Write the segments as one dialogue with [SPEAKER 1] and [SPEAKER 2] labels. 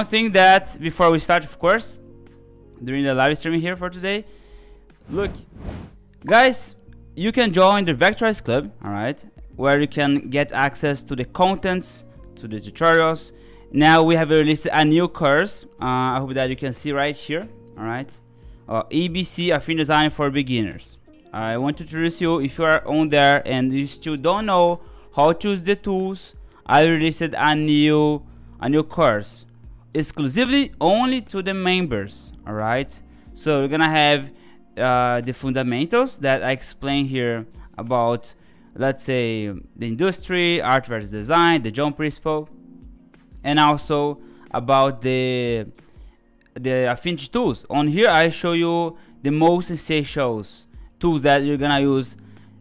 [SPEAKER 1] One thing that before we start, of course, during the live streaming here for today, look, guys, you can join the Vectorize Club, all right, where you can get access to the contents, to the tutorials. Now we have released a new course. I hope that you can see right here, all right, ABC Affinity Design for Beginners. I want to introduce you if you are on there and you still don't know how to use the tools. I released a new course exclusively only to the members. All right, so we're gonna have the fundamentals that I explain here about, let's say, the industry, art versus design, the jump principle, and also about the Affinity tools. On here I show you the most essentials tools that you're gonna use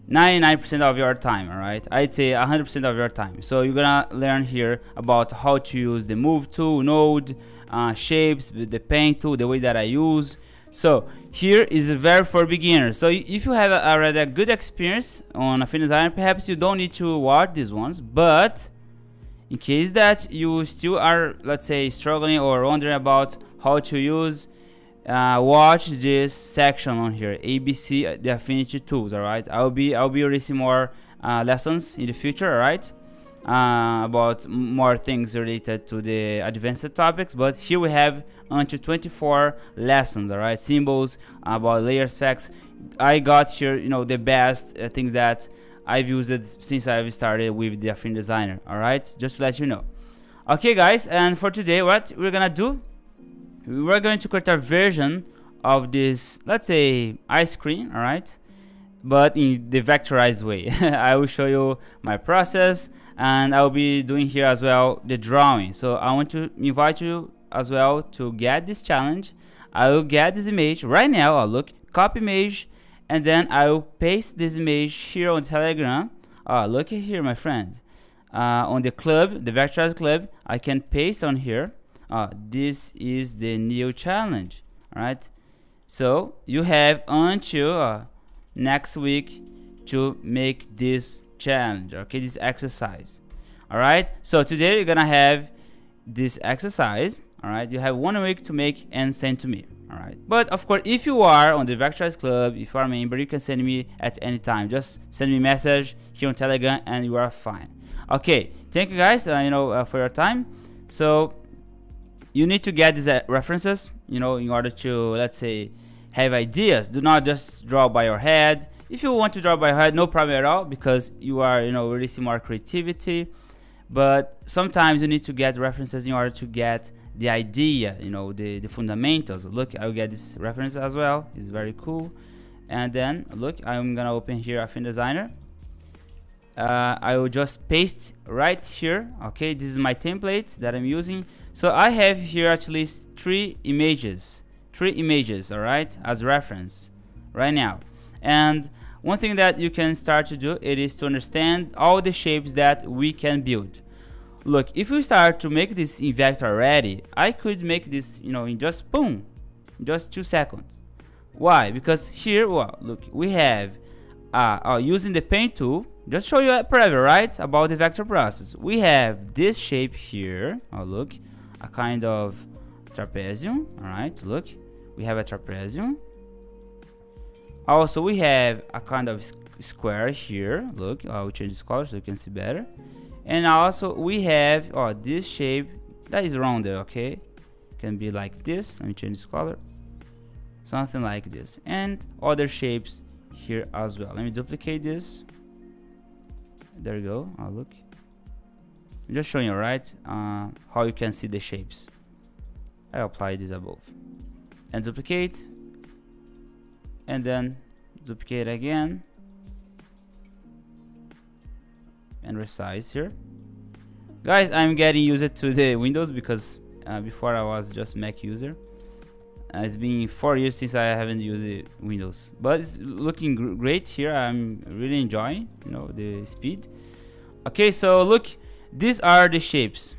[SPEAKER 1] 99% of your time. All right, I'd say 100% of your time. So you're gonna learn here about how to use the move tool, node, shapes, the paint tool, the way that I use. So here is very for beginners. So if you have already a good experience on Affinity Design, perhaps you don't need to watch these ones, but in case that you still are, let's say, struggling or wondering about how to use, watch this section on here, ABC, the Affinity tools. All right, I'll be releasing more lessons in the future, all right, about more things related to the advanced topics. But here we have until 24 lessons, all right, symbols, about layers, effects. I got here, you know, the best things that I've used it since I've started with the Affinity Designer. All right, just to let you know. Okay, guys, and for today, what we're gonna do, we're going to create a version of this, let's say, ice cream, all right, but in the vectorized way. I will show you my process, and I'll be doing here as well the drawing. So I want to invite you as well to get this challenge. I will get this image right now. I'll look, copy image, and then I will paste this image here on Telegram. Look at here, my friend. On the club, the Vectorize Club, I can paste on here. This is the new challenge. All right. So you have until next week to make this challenge. Okay, this exercise. All right. So today you're gonna have this exercise. All right. You have 1 week to make and send to me. All right. But of course, if you are on the Vectorize Club, if you are a member, you can send me at any time. Just send me a message here on Telegram, and you are fine. Okay. Thank you, guys. For your time. So you need to get these references, in order to, let's say, have ideas. Do not just draw by your head. If you want to draw by your head, no problem at all, because you are, releasing more creativity. But sometimes you need to get references in order to get the idea, the fundamentals. Look, I'll get this reference as well. It's very cool. And then look, I'm gonna open here Affinity Designer. I will just paste right here. Okay, this is my template that I'm using. So I have here at least three images, all right, as reference right now. And one thing that you can start to do, it is to understand all the shapes that we can build. Look, if we start to make this in vector already, I could make this, in just boom, just 2 seconds. Why? Because here, well, look, we have using the paint tool. Just show you a preview, right, about the vector process. We have this shape here. Oh, look, a kind of trapezium. All right, look, we have a trapezium. Also, we have a kind of square here. Look, I will change this color so you can see better. And also, we have this shape that is rounded. Okay, can be like this. Let me change this color. Something like this, and other shapes here as well. Let me duplicate this. There you go. Look, I'm just showing you, right, how you can see the shapes. I apply this above and duplicate, and then duplicate again and resize here. Guys, I'm getting used to the Windows because before I was just Mac user. It's been 4 years since I haven't used Windows, but it's looking great here. I'm really enjoying, the speed. Okay, so look, these are the shapes.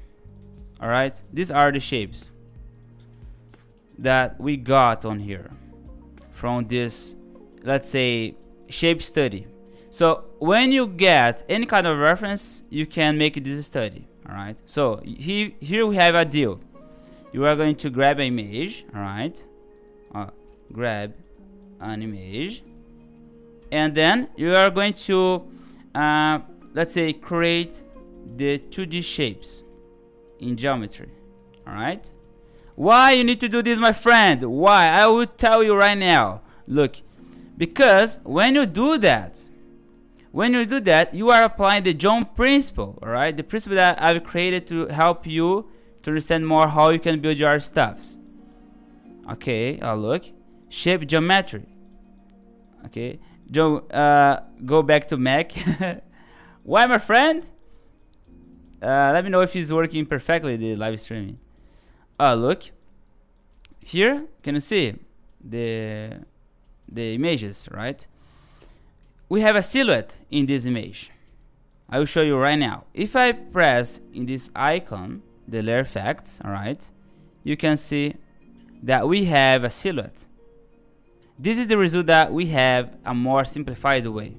[SPEAKER 1] All right, these are the shapes that we got on here from this, let's say, shape study. So when you get any kind of reference, you can make this study. All right, so here we have a deal. you are going to grab an image, all right? Grab an image, and then you are going to let's say create the 2D shapes in geometry. All right, why you need to do this, my friend? Why? I will tell you right now. Look, because when you do that, you are applying the jump principle. All right, the principle that I've created to help you to understand more how you can build your stuffs. Okay, look, shape geometry. Okay, go back to Mac. Why, my friend? Let me know if it's working perfectly, the live streaming. Look here, can you see the images, right? We have a silhouette in this image. I will show you right now. If I press in this icon, the layer effects, all right, you can see that we have a silhouette. This is the result that we have a more simplified way.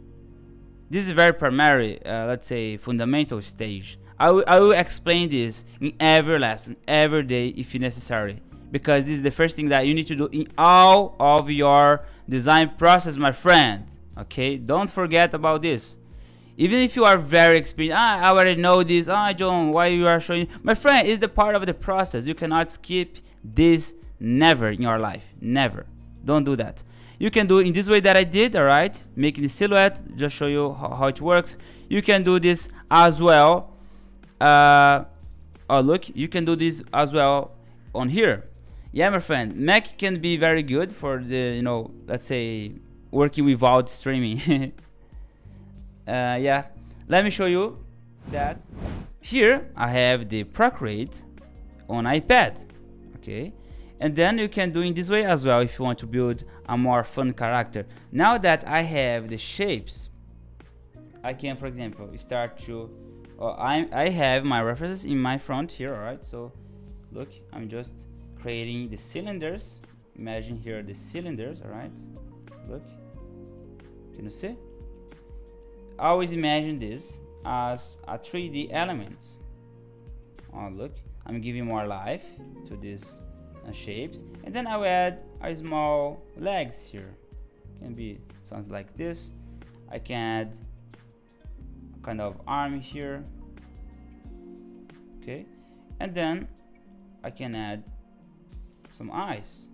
[SPEAKER 1] This is very primary, let's say fundamental stage. I will explain this in every lesson, every day if necessary, because this is the first thing that you need to do in all of your design process, my friend. Okay, don't forget about this. Even if you are very experienced, I already know this. John, why you are showing? My friend, it's the part of the process. You cannot skip this, never in your life, never. Don't do that. You can do it in this way that I did, all right? Making the silhouette, just show you how it works. You can do this as well. Look, you can do this as well on here. Yeah, my friend, Mac can be very good for the, let's say, working without streaming. Yeah, let me show you that. Here I have the Procreate on iPad. Okay, and then you can do in this way as well if you want to build a more fun character. Now that I have the shapes, I can, for example, start to I have my references in my front here. All right, so look, I'm just creating the cylinders. Imagine here the cylinders. All right, look, can you see? Always imagine this as a 3D elements. Look, I'm giving more life to these shapes, and then I will add a small legs here. Can be something like this. I can add a kind of arm here. Okay, and then I can add some eyes.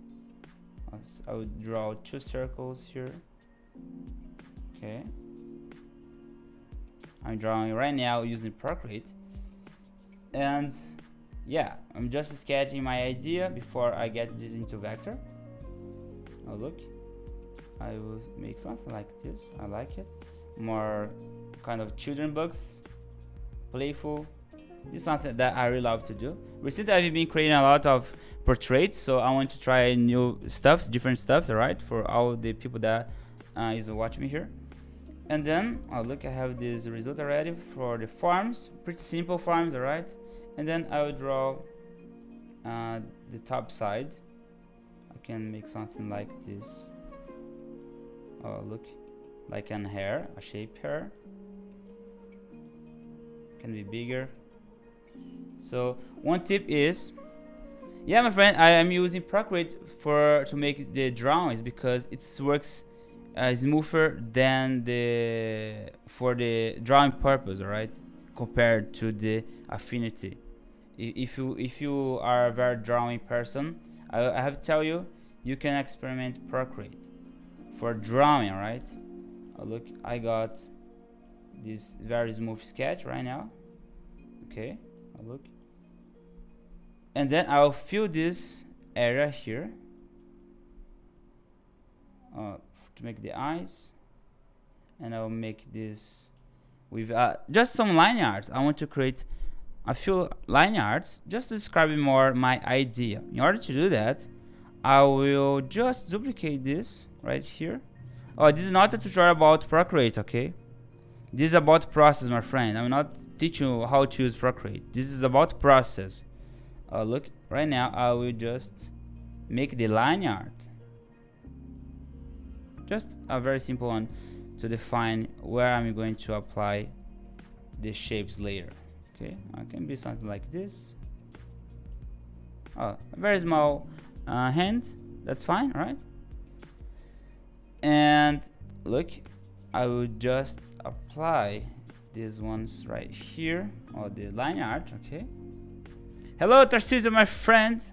[SPEAKER 1] I would draw 2 circles here. Okay, I'm drawing right now using Procreate, and yeah, I'm just sketching my idea before I get this into vector. Look, I will make something like this. I like it, more kind of children books, playful. This is something that I really love to do. Recently I've been creating a lot of portraits, so I want to try new stuffs, different stuffs, all right, for all the people that is watching me here. And then look, I have this result already for the forms, pretty simple forms, all right. And then I will draw the top side. I can make something like this. Look, like an hair, a shape hair. Can be bigger. So one tip is, yeah, my friend, I am using Procreate to make the drawings because it works smoother than for the drawing purpose, all right, compared to the Affinity. If you are a very drawing person, I have to tell you, you can experiment Procreate for drawing, all right. Look, I got this very smooth sketch right now. Okay, look, and then I'll fill this area here to make the eyes, and I'll make this with just some line arts. I want to create a few line arts just describing more my idea. In order to do that, I will just duplicate this right here. This is not a tutorial about Procreate, okay? This is about process, my friend. I'm not teaching you how to use Procreate. This is about process. Look, right now I will just make the line art. Just a very simple one to define where I'm going to apply the shapes later. Okay, it can be something like this. a very small hand. That's fine, right? And look, I will just apply these ones right here, or the line art. Okay. Hello, Tarcísio, my friend.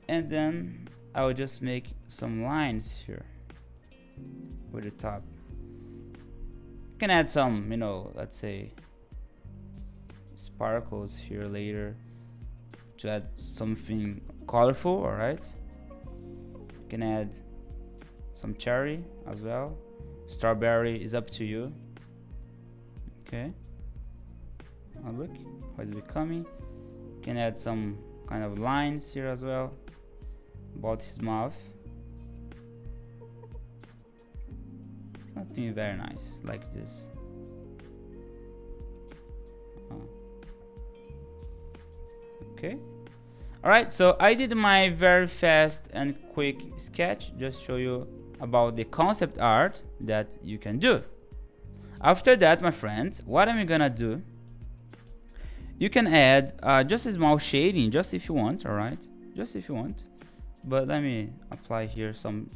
[SPEAKER 1] And then I will just make some lines here with the top. You can add some, you know, let's say sparkles here later to add something colorful. All right. You can add some cherry as well. Strawberry is up to you. Okay. Oh, look how it's becoming. You can add some kind of lines here as well about his mouth. Something very nice like this. Okay. Alright, so I did my very fast and quick sketch, just show you about the concept art that you can do. After that, my friends, what I'm gonna do, you can add just a small shading, just if you want, alright? Just if you want. But let me apply here some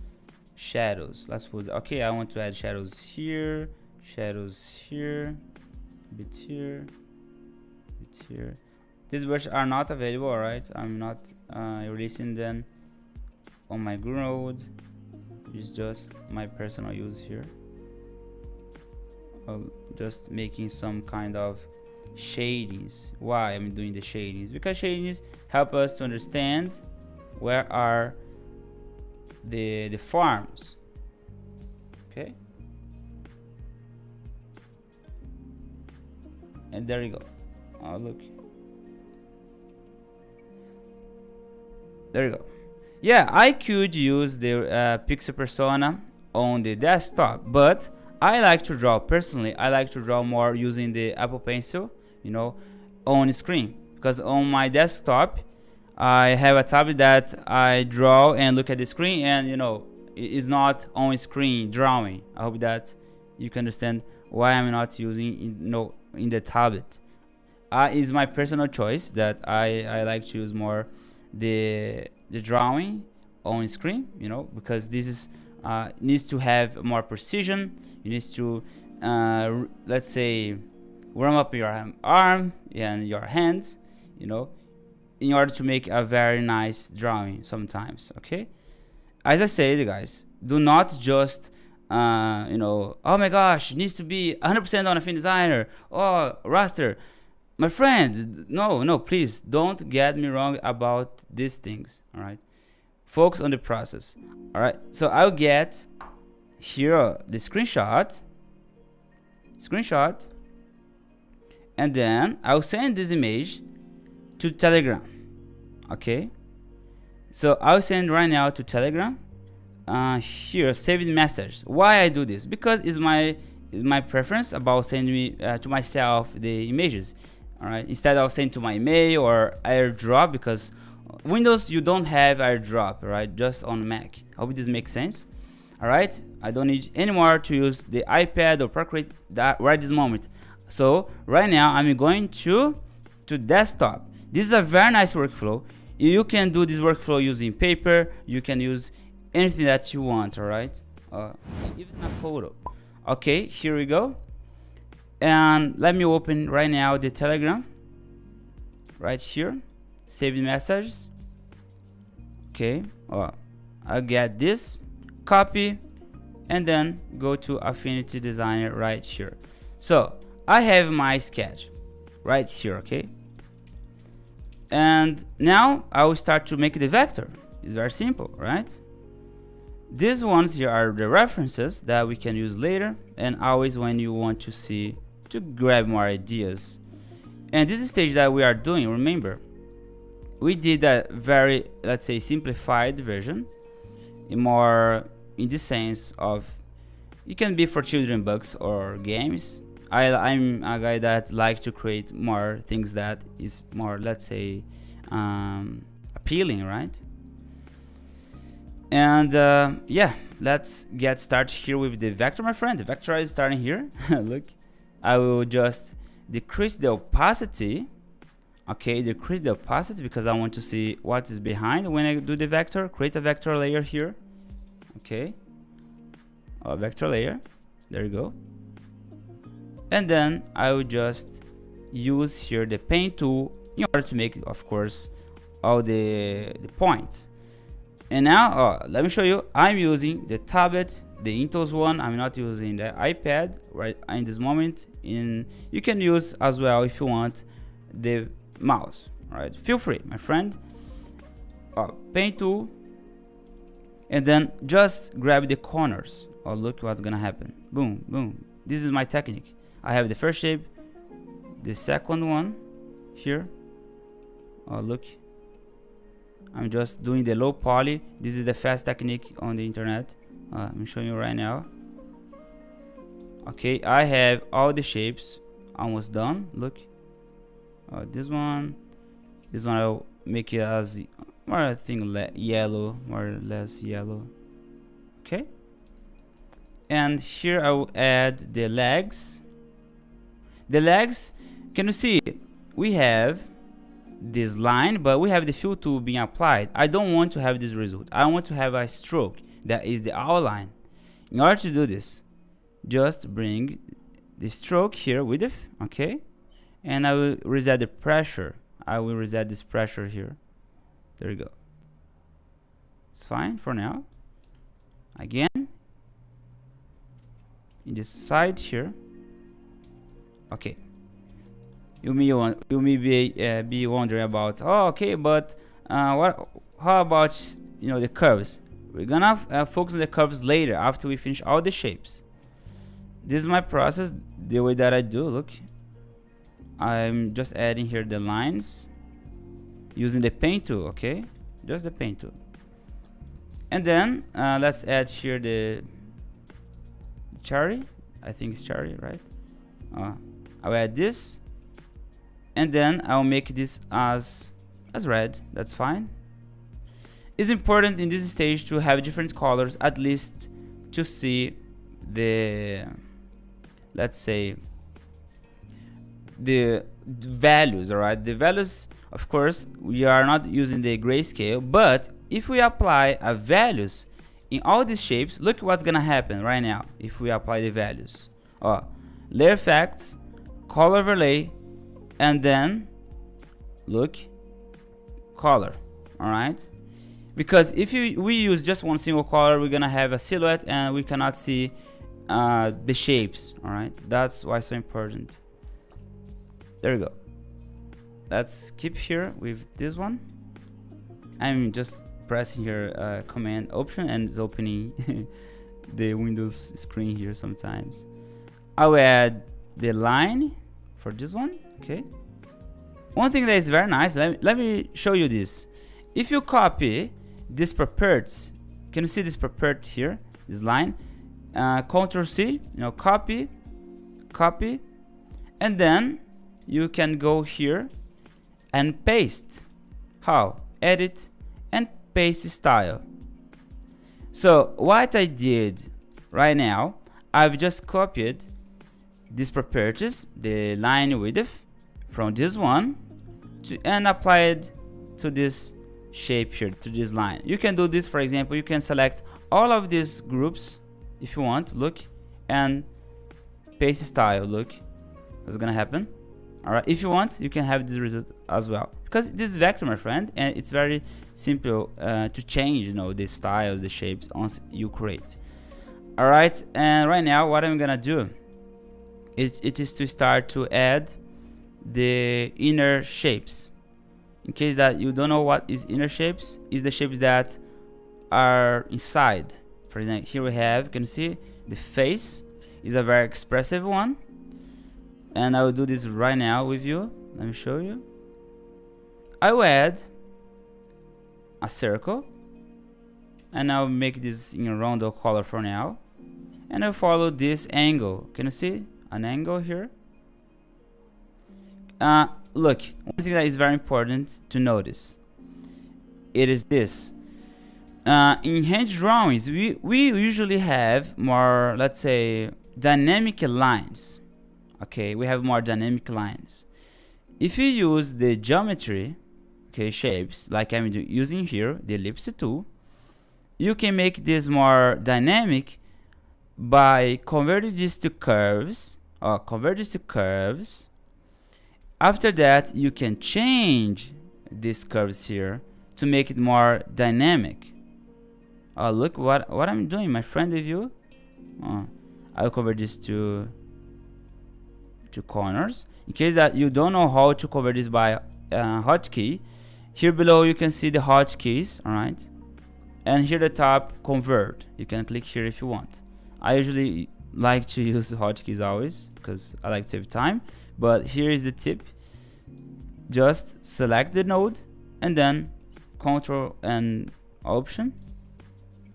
[SPEAKER 1] shadows. Let's put, okay, I want to add shadows here, a bit here, a bit here. These brushes are not available, alright? I'm not releasing them on my Node. It's just my personal use here. Just making some kind of shadings. Why I'm doing the shadings? Because shadings help us to understand where are the forms. Okay. And there you go. Oh, look. There you go. Yeah, I could use the pixel persona on the desktop, but I like to draw, personally, I like to draw more using the Apple Pencil, you know, on screen. Because on my desktop, I have a tablet that I draw and look at the screen, and, you know, it is not on screen drawing. I hope that you can understand why I'm not using, you know, in the tablet. It's my personal choice that I like to use more the drawing on screen, you know, because this is needs to have more precision. You need to let's say warm up your arm and your hands, you know, in order to make a very nice drawing sometimes. Okay, as I said, guys, do not just you know, oh my gosh, it needs to be 100% on Affinity Designer or raster. My friend, no, please don't get me wrong about these things. All right, focus on the process. All right, so I'll get here the screenshot, and then I'll send this image to Telegram. Okay, so I'll send right now to Telegram. Here, saved message. Why I do this? Because it's my preference about sending me to myself the images. All right, instead of sending to my email or AirDrop, because Windows you don't have AirDrop, right? Just on Mac. I hope this makes sense. All right, I don't need anymore to use the iPad or Procreate that right this moment. So right now I'm going to desktop. This is a very nice workflow. You can do this workflow using paper. You can use anything that you want. All right, even a photo. Okay, here we go. And let me open right now the Telegram right here, save the messages. Okay, I'll get this, copy, and then go to Affinity Designer right here. So I have my sketch right here. Okay, and now I will start to make the vector. It's very simple, right? These ones here are the references that we can use later, and always when you want to see, to grab more ideas. And this stage that we are doing, remember, we did a very, let's say, simplified version, more in the sense of it can be for children books or games. I'm a guy that like to create more things that is more, let's say, appealing, right? And yeah, let's get started here with the vector, my friend. The vector is starting here. Look, I will just decrease the opacity Okay, decrease the opacity because I want to see what is behind when I do the vector. Create a vector layer here. Okay, a vector layer, there you go. And then I will just use here the pen tool in order to make, of course, all the points. And now let me show you. I'm using the tablet, the Intel's one. I'm not using the iPad right in this moment. You can use as well if you want the mouse. All right, feel free, my friend. Pen tool, and then just grab the corners. Look what's gonna happen. Boom, boom. This is my technique. I have the first shape, the second one here. Look, I'm just doing the low poly. This is the fast technique on the internet. I'm showing you right now. Okay, I have all the shapes almost done. Look, this one I'll make it as more, I think, yellow, more or less yellow. Okay, and here I will add the legs. The legs, can you see? We have this line, but we have the fill tool being applied. I don't want to have this result. I want to have a stroke that is the outline. In order to do this, just bring the stroke here with it, okay? And I will reset the pressure. I will reset this pressure here. There you go. It's fine for now. Again, in this side here. Okay. You may be wondering about, okay, but how about the curves? We're gonna focus on the curves later after we finish all the shapes. This is my process, the way that I do. Look, I'm just adding here the lines using the pen tool. Okay, just the pen tool. And then let's add here the cherry. I think it's cherry, right? I'll add this, and then I'll make this as red. That's fine. It's important in this stage to have different colors, at least to see the, let's say, the values. All right, the values, of course, we are not using the grayscale, but if we apply values in all these shapes, look what's gonna happen right now if we apply the values. Layer effects, color overlay, and then look, color. All right, because if we use just one single color, we're gonna have a silhouette and we cannot see the shapes. All right, that's why it's so important. There you go. Let's keep here with this one. I'm just pressing here command option and it's opening the Windows screen here sometimes. I will add the line for this one. Okay, one thing that is very nice, let me show you this. If you copy this properties, can you see this property here, this line? Ctrl C, copy, and then you can go here and paste. How? Edit and paste style. So what I did right now, I've just copied these properties, the line width, from this one and applied to this shape here, to this line. You can do this, for example, you can select all of these groups if you want. Look, and paste style. Look what's gonna happen. All right, if you want, you can have this result as well, because this is vector, my friend, and it's very simple to change the styles, the shapes once you create. All right, and right now what I'm gonna do it is to start to add the inner shapes. In case that you don't know what is inner shapes, is the shapes that are inside. For example, here we have, can you see the face is a very expressive one, and I will do this right now with you. Let me show you. I will add a circle, and I'll make this in a roundel color for now, and I'll follow this angle. Can you see an angle here? Look, one thing that is very important to notice, it is this. In hand drawings, we usually have more, let's say, dynamic lines. Okay, we have more dynamic lines. if you use the geometry, okay, shapes, like I'm using here, the ellipse tool, you can make this more dynamic by converting this to curves, or convert this to curves. After that, you can change these curves here to make it more dynamic. Look what I'm doing, my friend. If you, I'll convert this to corners. In case that you don't know how to convert this by hotkey, here below you can see the hotkeys, all right? And here at the top, convert. You can click here if you want. I usually like to use hotkeys always because I like to save time. But here is the tip: just select the node and then Control and Option.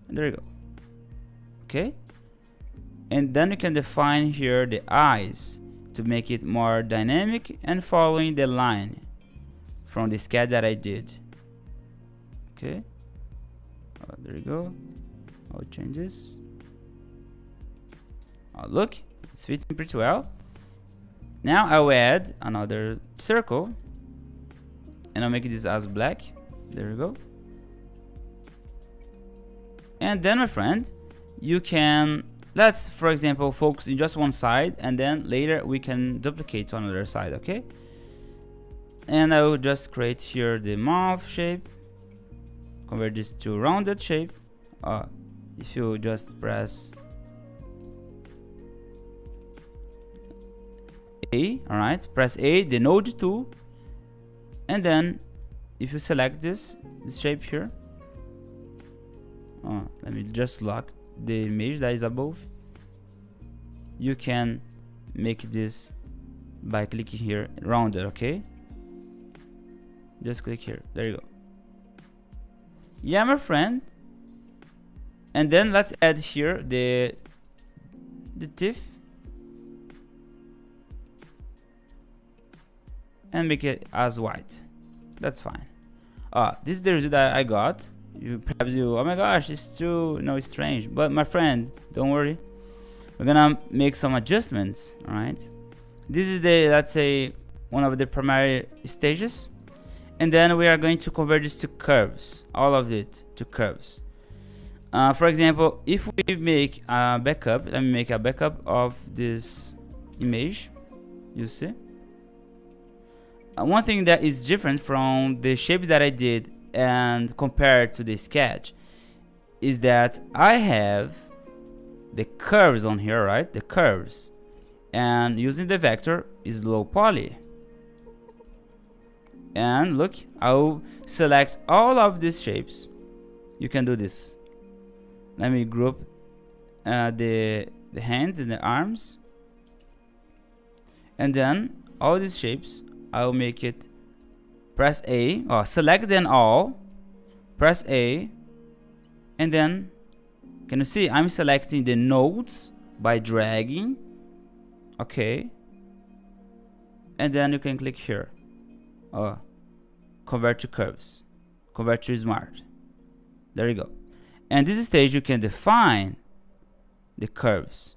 [SPEAKER 1] And there you go. Okay. And then you can define here the eyes to make it more dynamic and following the line from the sketch that I did. Okay. There you go. I'll change this. Look, it's fitting pretty well. Now I'll add another circle and I'll make this as black. There you go. And then, my friend, you can, let's for example focus in just one side, and then later we can duplicate to another side. Okay. And I will just create here the mouth shape, convert this to rounded shape. If you just press A, all right, press A, the node tool, and then if you select this shape here, let me just lock the image that is above. You can make this by clicking here, rounded. Okay, just click here. There you go. Yeah, my friend. And then let's add here the teeth and make it as white. That's fine. This is the result that I got. Perhaps you, oh my gosh, it's too strange. But my friend, don't worry. We're gonna make some adjustments. All right. This is the, let's say, one of the primary stages. And then we are going to convert this to curves, all of it to curves. For example, if we make a backup, let me make a backup of this image. You see, one thing that is different from the shape that I did and compared to the sketch is that I have the curves on here, right? The curves, and using the vector is low poly. And look, I'll select all of these shapes. You can do this. Let me group the hands and the arms, and then all these shapes I'll make it, press A, or select them all, press A, and then can you see I'm selecting the nodes by dragging. Okay, and then you can click here, convert to curves, convert to smart. There you go. And this stage you can define the curves.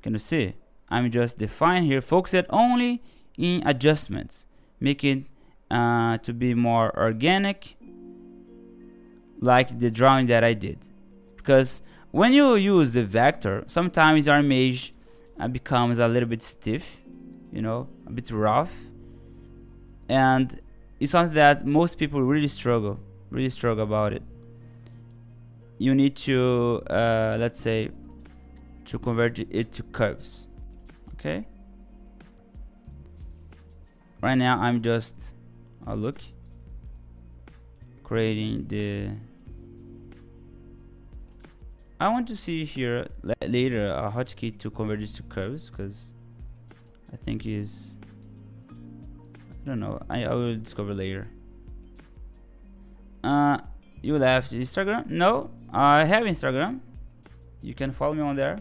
[SPEAKER 1] Can you see? I'm just defining here, focused only in adjustments, make it to be more organic, like the drawing that I did. Because when you use the vector, sometimes your image becomes a little bit stiff, a bit rough, and it's something that most people really struggle about it. You need to let's say to convert it to curves. Okay, right now I'm just look, creating the, I want to see here later a hotkey to convert this to curves, because I think is, I don't know, I will discover later. You left Instagram? No, I have Instagram. You can follow me on there.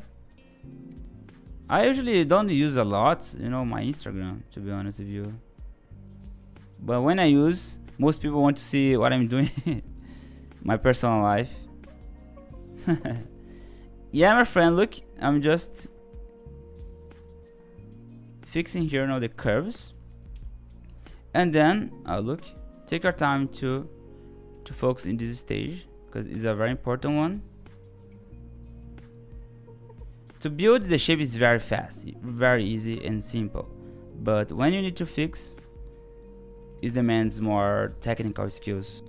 [SPEAKER 1] I usually don't use a lot, my Instagram, to be honest with you. But when I use, most people want to see what I'm doing, my personal life. Yeah, my friend, look, I'm just fixing here now the curves. And then look, take our time to focus in this stage, because it's a very important one. To build the shape is very fast, very easy and simple, but when you need to fix, it demands more technical skills.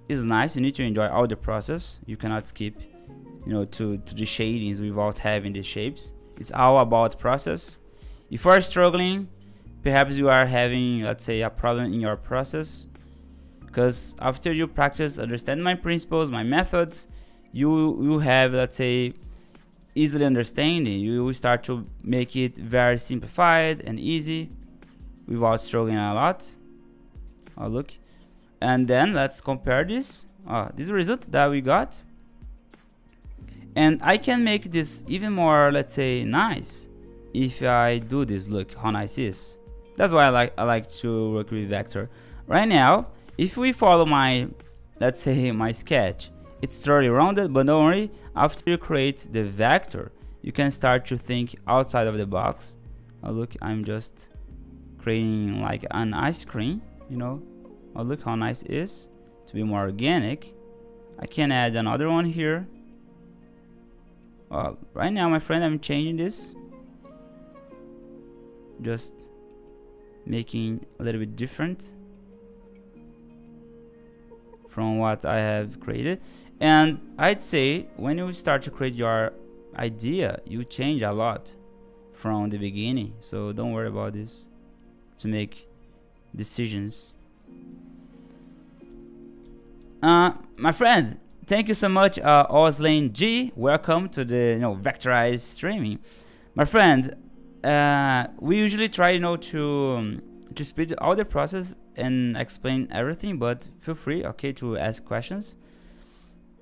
[SPEAKER 1] It's nice, you need to enjoy all the process. You cannot skip, you know, to the shadings without having the shapes. It's all about process. If you are struggling, perhaps you are having, let's say, a problem in your process, because after you practice, understand my principles, my methods, you have, let's say, easily understanding. You will start to make it very simplified and easy without struggling a lot. Look, and then let's compare this. This is the result that we got, and I can make this even more, let's say, nice if I do this. Look how nice it is. That's why I like to work with vector. Right now, if we follow my, let's say, my sketch, it's totally rounded, but don't worry, after you create the vector, you can start to think outside of the box. Look, I'm just creating like an ice cream, you know. Look how nice it is. To be more organic, I can add another one here. Right now, my friend, I'm changing this, just making a little bit different from what I have created. And I'd say when you start to create your idea, you change a lot from the beginning, so don't worry about this to make decisions. My friend, thank you so much, Oslane G. Welcome to the Vectorize streaming. My friend, we usually try to speed all the process and explain everything, but feel free, okay, to ask questions.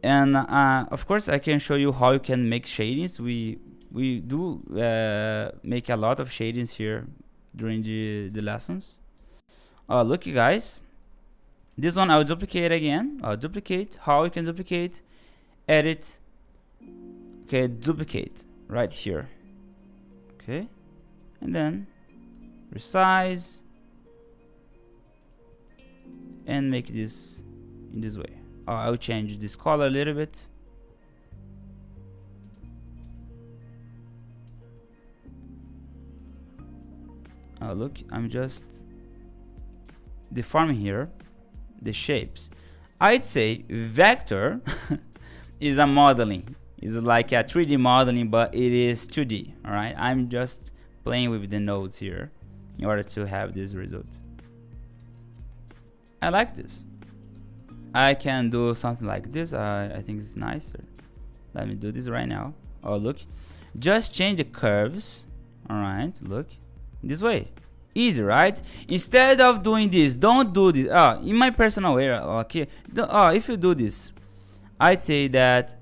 [SPEAKER 1] And of course, I can show you how you can make shadings. We do make a lot of shadings here during the lessons. Look, you guys. This one I'll duplicate again. I'll duplicate. How you can duplicate? Edit. Okay, duplicate right here. Okay, and then resize and make this in this way. I'll change this color a little bit. Look, I'm just deforming here the shapes. I'd say vector is a modeling. It's like a 3D modeling, but it is 2D. All right, I'm just playing with the nodes here in order to have this result. I like this. I can do something like this. I think it's nicer. Let me do this right now. Look, just change the curves. All right, look, this way. Easy, right? Instead of doing this, don't do this. In my personal way, okay. If you do this, I'd say that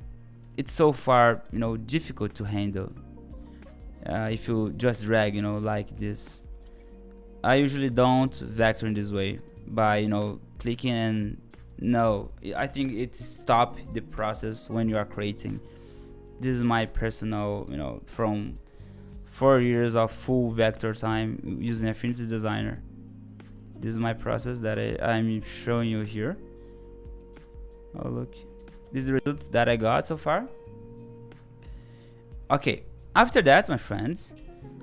[SPEAKER 1] it's so far, difficult to handle. If you just drag, like this. I usually don't vector in this way by, clicking and no. I think it stops the process when you are creating. This is my personal, from 4 years of full vector time using Affinity Designer. This is my process that I'm showing you here. Look, this is the result that I got so far. Okay, after that, my friends,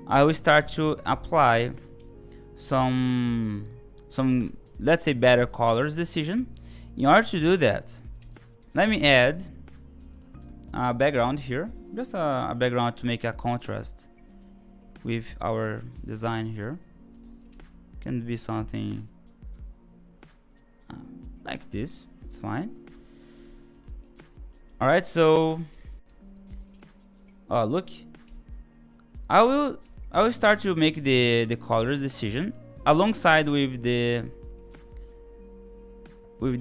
[SPEAKER 1] I will start to apply some let's say better colors decision. In order to do that, let me add a background here, just a background to make a contrast with our design here. Can be something like this. It's fine. All right, so look, I will start to make the colors decision alongside with the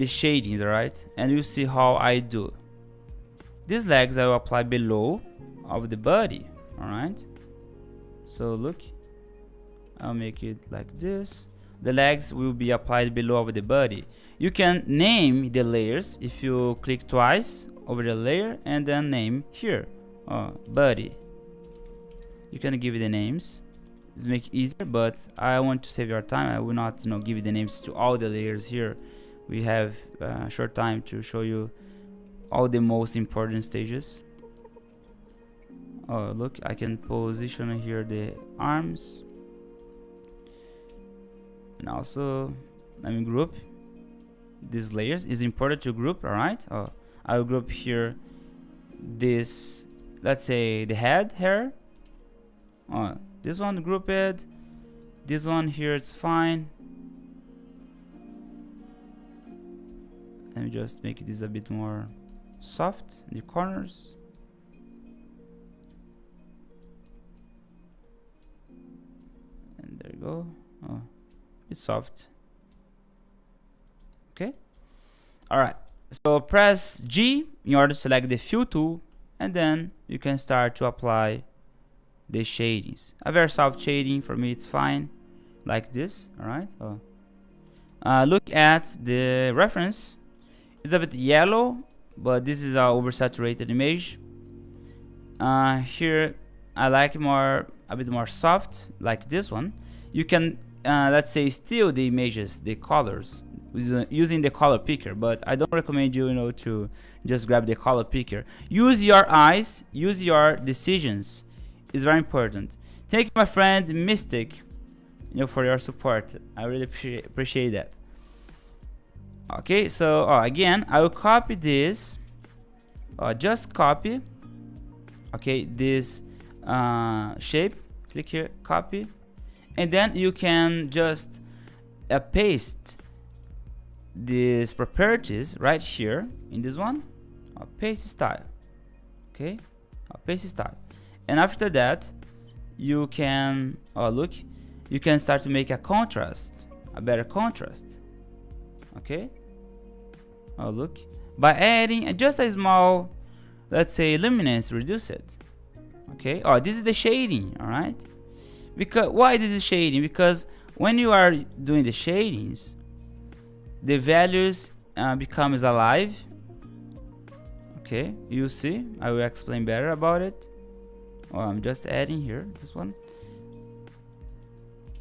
[SPEAKER 1] shadings. All right, and you see how I do. These legs I will apply below of the body. All right. So look, I'll make it like this. The legs will be applied below of the body. You can name the layers if you click twice over the layer and then name here, body. You can give it the names. This make it easier, but I want to save your time. I will not, give you the names to all the layers here. We have a short time to show you all the most important stages. Oh, look, I can position here the arms, and also let me group these layers. It's important to group. All right. Oh, I will group here this, let's say the head hair. Oh, this one group it. This one here, it's fine. Let me just make this a bit more soft in the corners. And there you go. Oh, it's soft. Okay. All right. So press G in order to select the fill tool, and then you can start to apply the shadings. A very soft shading for me, it's fine, like this. All right. Oh. Look at the reference. It's a bit yellow, but this is our oversaturated image. Here I like a bit more soft, like this one. You can let's say steal the images, the colors, using the color picker, but I don't recommend you to just grab the color picker. Use your eyes, use your decisions. It's very important. Thank you, my friend Mystic, for your support. I really appreciate that. Okay, so again, I will copy this. Just copy. Okay, this shape. Click here, copy, and then you can just paste these properties right here in this one. Paste style. Okay, paste style, and after that, you can look. You can start to make a contrast, a better contrast. Okay. Look, by adding just a small, let's say, luminance, reduce it. Okay. This is the shading. All right. Because why this is shading? Because when you are doing the shadings, the values becomes alive. Okay, you see. I will explain better about it. I'm just adding here this one.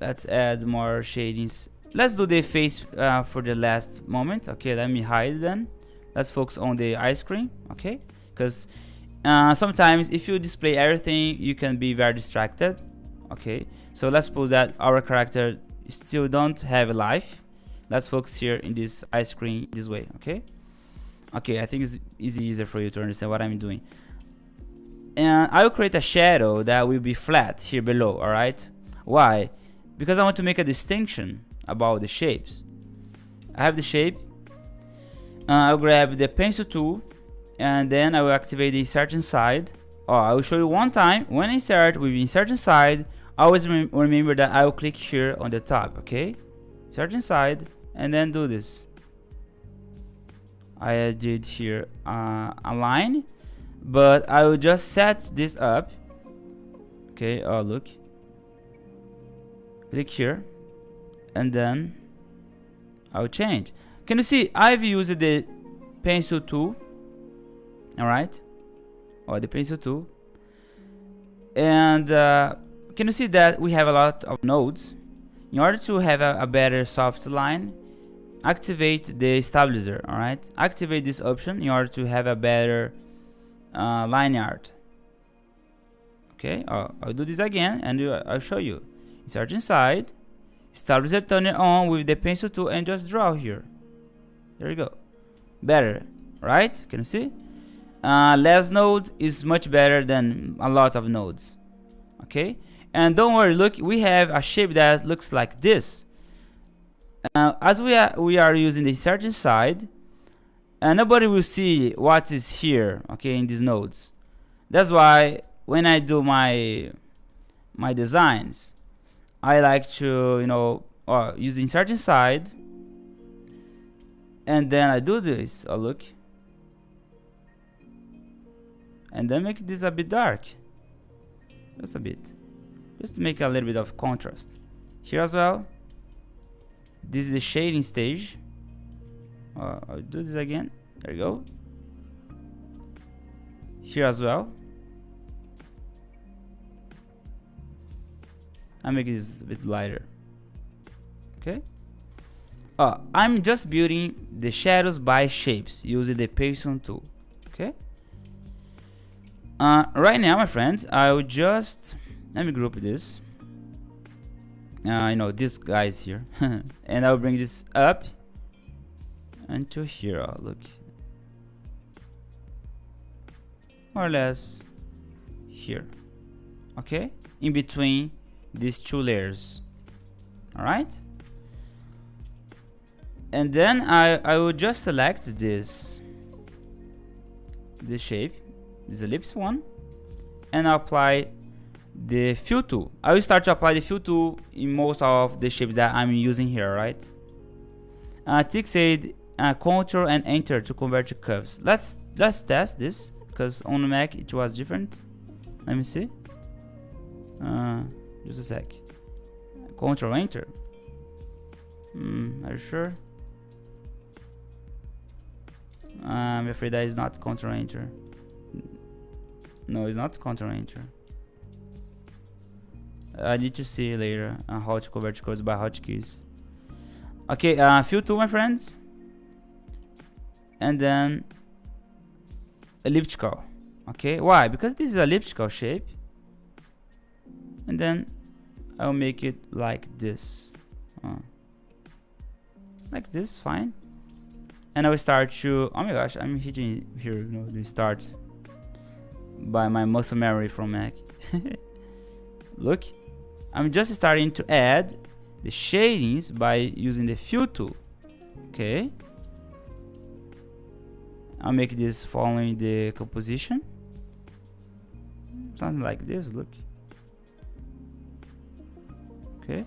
[SPEAKER 1] Let's add more shadings. Let's do the face for the last moment. Okay, let me hide then. Let's focus on the ice cream. Okay, because sometimes if you display everything, you can be very distracted. Okay, so let's suppose that our character still don't have a life. Let's focus here in this ice cream this way. Okay, I think it's easier for you to understand what I'm doing. And I will create a shadow that will be flat here below. All right, why? Because I want to make a distinction about the shapes. I have the shape. I'll grab the pencil tool, and then I will activate the insert inside. I will show you one time. When I insert with insert inside, always remember that I will click here on the top. Okay, insert inside, and then do this. I did here a line, but I will just set this up. Okay, look, click here, and then I'll change. Can you see I've used the pencil tool? All right, the pencil tool, and can you see that we have a lot of nodes? In order to have a better soft line, activate the stabilizer. All right, activate this option in order to have a better line art. Okay, I'll do this again, and I'll show you. Insert inside, stabilizer, turn it on with the pencil tool, and just draw here. There you go. Better, right? Can you see? Less node is much better than a lot of nodes. Okay, and don't worry. Look, we have a shape that looks like this. As we are using the insert inside, and nobody will see what is here. Okay, in these nodes. That's why when I do my designs, I like to use insert inside, and then I do this. Look, and then make this a bit dark, just a bit, just to make a little bit of contrast here as well. This is the shading stage. I'll do this again. There you go. Here as well. I make this a bit lighter. Okay. I'm just building the shadows by shapes using the Paste tool. Okay. Right now, my friends, I will just let me group this. You know, this guy's here, and I'll bring this up into here. Oh, look, more or less here. Okay, in between these two layers. All right. And then I will just select this shape, this ellipse one, and I'll apply the fill tool. I will start to apply the fill tool in most of the shapes that I'm using here, right? Tick said Control and Enter to convert to curves. Let's test this, because on the Mac it was different. Let me see. Just a sec. Control Enter. Are you sure? I'm afraid that is not Control Enter. No, it's not Control Enter. I need to see later how to convert curves by hotkeys. Okay, fill tool, my friends, and then elliptical. Okay, why? Because this is an elliptical shape, and then I'll make it like this, fine. And I will start to, oh my gosh, I'm hitting here, you know, the start by my muscle memory from Mac. Look, I'm just starting to add the shadings by using the fill tool. Okay, I'll make this following the composition, something like this. Look, okay,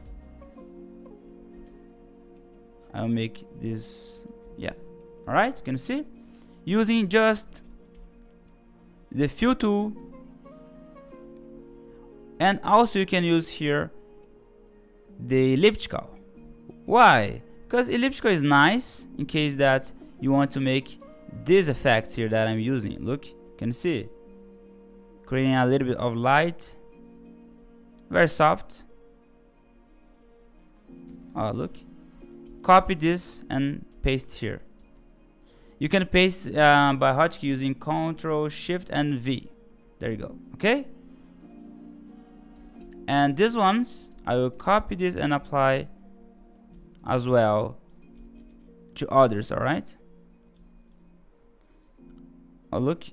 [SPEAKER 1] I'll make this, yeah. All right, can you see? Using just the fill tool, and also you can use here the elliptical. Why? Because elliptical is nice in case that you want to make these effects here that I'm using. Look, can you see? Creating a little bit of light, very soft. Oh, look. Copy this and paste here. You can paste by hotkey using Ctrl, Shift, and V. There you go. Okay. And these ones, I will copy this and apply as well to others. All right. Oh, look.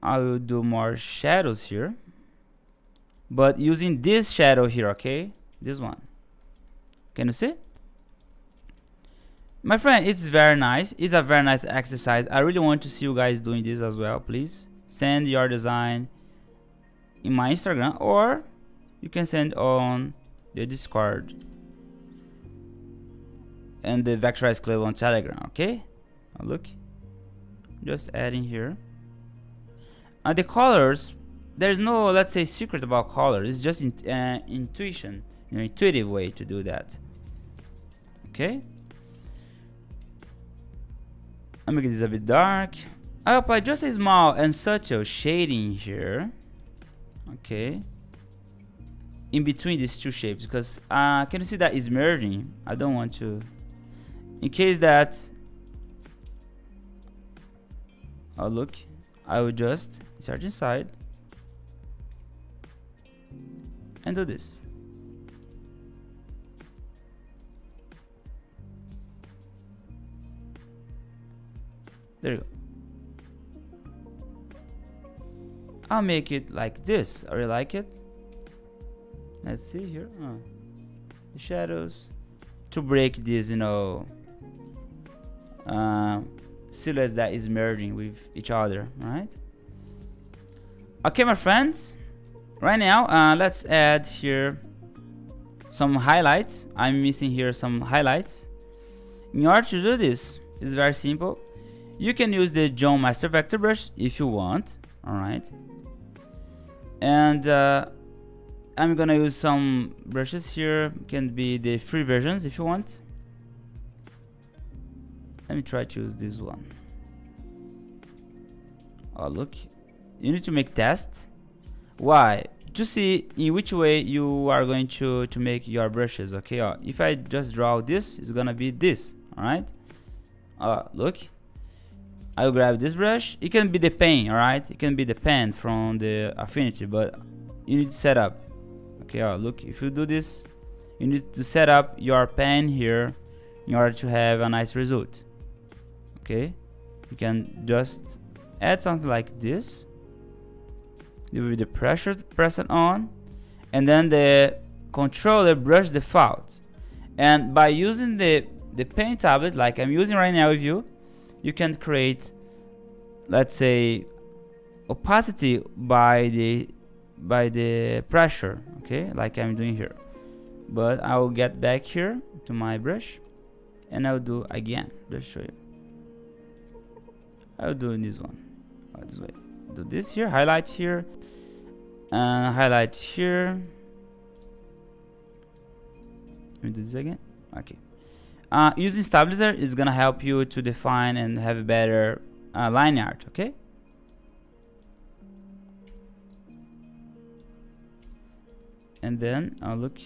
[SPEAKER 1] I will do more shadows here, but using this shadow here. Okay, this one. Can you see? My friend, it's very nice. It's a very nice exercise. I really want to see you guys doing this as well. Please send your design in my Instagram, or you can send on the Discord and the Vectorize Club on Telegram. Okay, look, just adding here. The colors, there's no, let's say, secret about colors. It's just intuition, you know, intuitive way to do that. Okay, I'll make this a bit dark. I apply just a small and subtle shading here. Okay, in between these two shapes, because can you see that is merging? I don't want to, in case that, oh look, I will just insert inside and do this. There you go. I'll make it like this. I really like it. Let's see here. The shadows to break this, you know, silhouette that is merging with each other, right? Okay, my friends. Right now, let's add here some highlights. I'm missing here some highlights. In order to do this, it's very simple. You can use the John Master Vector brush if you want. All right. And I'm gonna use some brushes here. Can be the free versions if you want. Let me try to use this one. Oh look, you need to make test. Why? to see in which way you are going to make your brushes. Okay, if I just draw this, it's gonna be this. All right, look, I'll grab this brush. It can be the pen, all right, it can be the pen from the Affinity, but you need to set up. Okay, look, if you do this, you need to set up your pen here in order to have a nice result. Okay, you can just add something like this with the pressure press it on, and then the controller brush default. And by using the pen tablet like I'm using right now with you, you can create, let's say, opacity by the pressure, okay, like I'm doing here. But I will get back here to my brush and I'll do again, just show you. I'll do this one, this way. Do this here, highlight here, and highlight here. Let me do this again. Okay. Using stabilizer is gonna help you to define and have a better line art. Okay. And then look.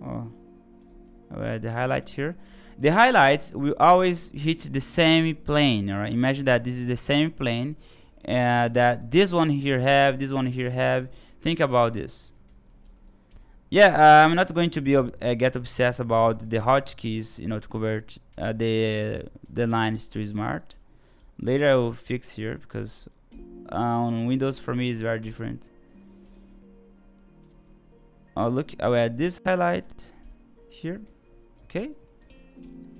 [SPEAKER 1] I'll add the highlight here. The highlights will always hit the same plane. All right. Imagine that this is the same plane that this one here have, this one here have. Think about this. Yeah, I'm not going to be get obsessed about the hotkeys, you know, to convert the lines to smart. Later I will fix here because on Windows for me is very different. Look, I'll add this highlight here. Okay,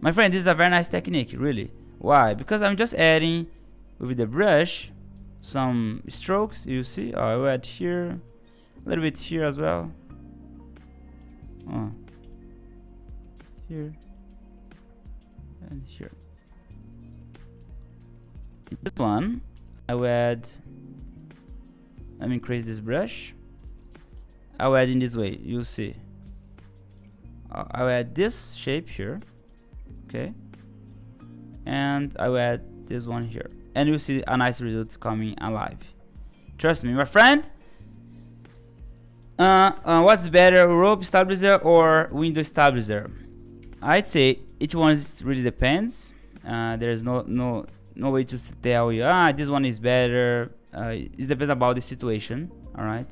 [SPEAKER 1] my friend, this is a very nice technique, really. Why? Because I'm just adding with the brush some strokes. You see, I'll add here, a little bit here as well. Here and here. This one I will add, let me increase this brush. I'll add in this way, you'll see. I'll add this shape here, okay, and I will add this one here, and you'll see a nice result coming alive. Trust me, my friend. What's better, rope stabilizer or window stabilizer? I'd say each one really depends. There's no way to tell you this one is better. It depends about the situation. All right.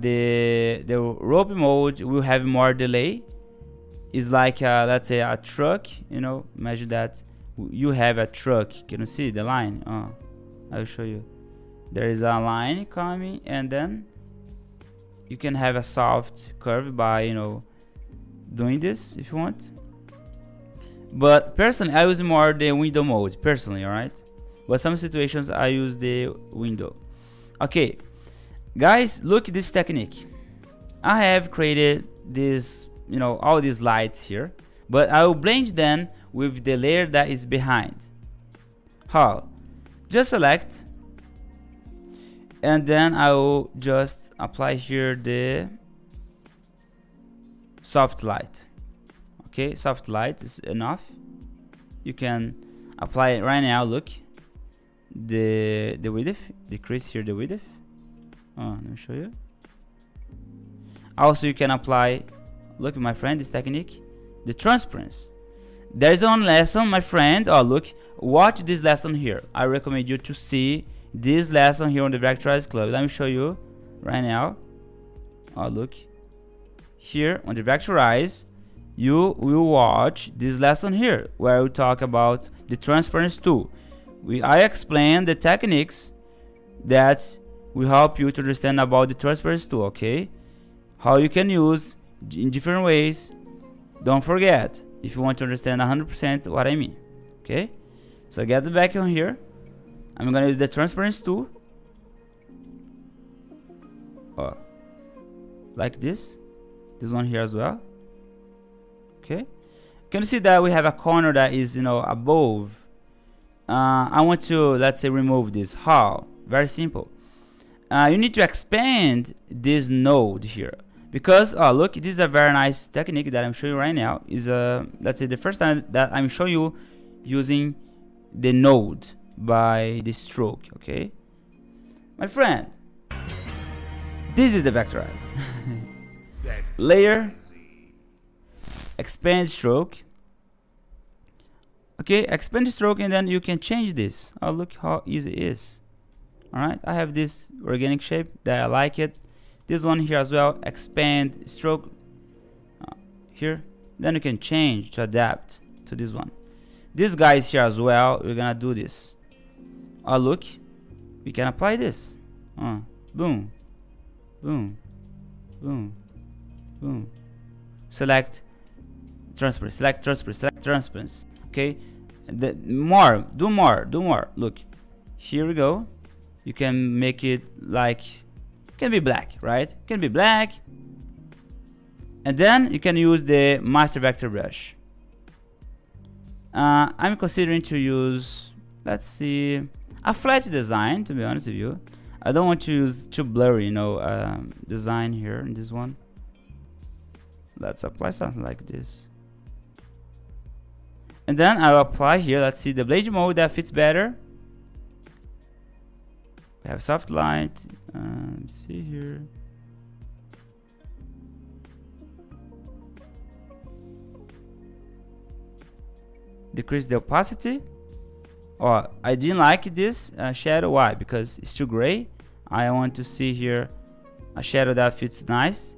[SPEAKER 1] The rope mode will have more delay. It's like let's say a truck. You know, imagine that you have a truck. Can you see the line? I will show you. There is a line coming, and then you can have a soft curve by, you know, doing this if you want. But personally, I use more the window mode personally, all right? But some situations I use the window. Okay, guys, look at this technique. I have created this, you know, all these lights here, but I will blend them with the layer that is behind. How? Just select, and then I will just apply here the soft light. Okay, soft light is enough. You can apply it right now. Look, the width, decrease here the width. Let me show you. Also, you can apply, look, my friend, this technique, the transparency. There's one lesson, my friend. Look, watch this lesson here. I recommend you to see this lesson here on the Vectorize Club. Let me show you right now. Look here on the Vectorize. You will watch this lesson here where we talk about the transparency tool. I explain the techniques that will help you to understand about the transparency tool. Okay, how you can use in different ways. Don't forget, if you want to understand 100% what I mean. Okay, so get the back on here. I'm gonna use the transparency tool, like this one here as well. Okay, can you see that we have a corner that is, you know, above? I want to, let's say, remove this. How? Very simple. You need to expand this node here, because look, this is a very nice technique that I'm showing you right now. Is let's say the first time that I'm showing you using the node by the stroke. Okay, my friend, This is the vectorize. Layer, expand stroke. Okay, expand stroke, and then you can change this. Oh, look how easy it is. Alright, I have this organic shape that I like it. This one here as well, expand stroke here. Then you can change to adapt to this one. This guy is here as well. We're gonna do this. Oh, look, we can apply this. Boom, boom, boom, boom. Select transparency, select transparency, select transparency. Okay, do more. Look, here we go. You can make it like, can be black, right? Can be black. And then you can use the master vector brush. I'm considering to use, let's see, a flat design, to be honest with you. I don't want to use too blurry, design here in this one. Let's apply something like this. And then I'll apply here, let's see the blade mode that fits better. We have soft light, see here. Decrease the opacity. Oh, I didn't like this shadow. Why? Because it's too gray. I want to see here a shadow that fits nice.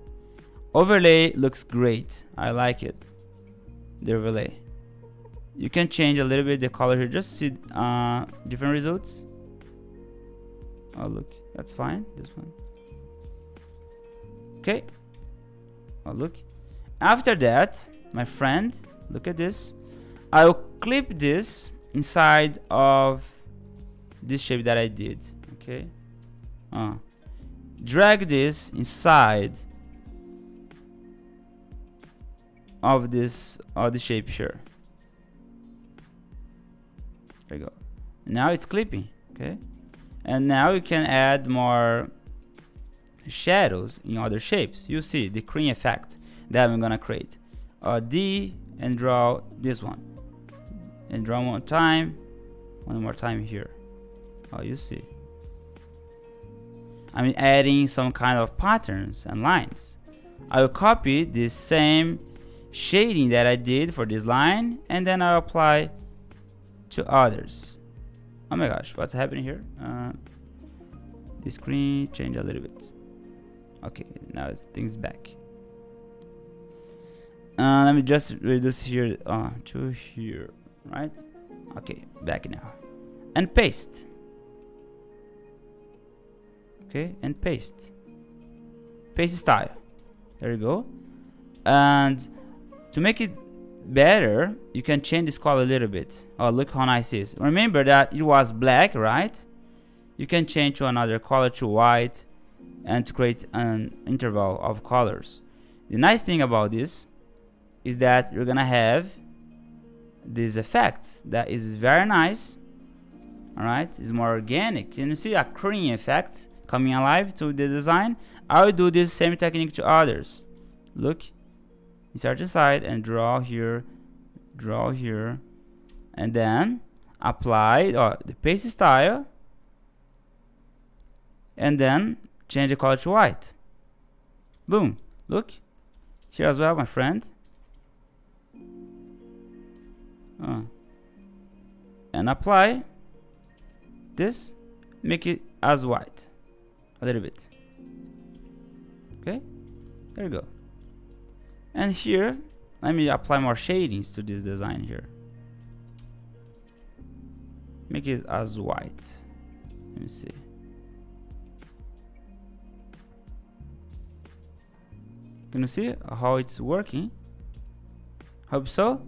[SPEAKER 1] Overlay looks great. I like it. The overlay. You can change a little bit the color here, just see different results. Oh, look, that's fine. This one. Okay. Oh, look. After that, my friend, look at this. I'll clip this inside of this shape that I did. Okay. Drag this inside of this the shape here. There you go. Now it's clipping. Okay. And now you can add more shadows in other shapes. You see the cream effect that I'm gonna create. D and draw this one. And draw one more time here. Oh, you see. I'm adding some kind of patterns and lines. I will copy this same shading that I did for this line, and then I'll apply to others. Oh my gosh, what's happening here? The screen change a little bit. Okay, now it's things back. Let me just reduce here to here, right? Okay, back now. And paste. Okay, and paste. Paste style. There you go. And to make it better, you can change this color a little bit. Oh, look how nice it is. Remember that it was black, right? You can change to another color, to white, and to create an interval of colors. The nice thing about this is that you're gonna have this effect that is very nice. All right, it's more organic. Can you see a cream effect coming alive to the design? I will do this same technique to others. Look, insert inside and draw here, and then apply the paste style, and then change the color to white. Boom, look here as well, my friend. And apply this, make it as white a little bit. Okay, there you go. And here, let me apply more shadings to this design here. Make it as white. Let me see. Can you see how it's working? Hope so.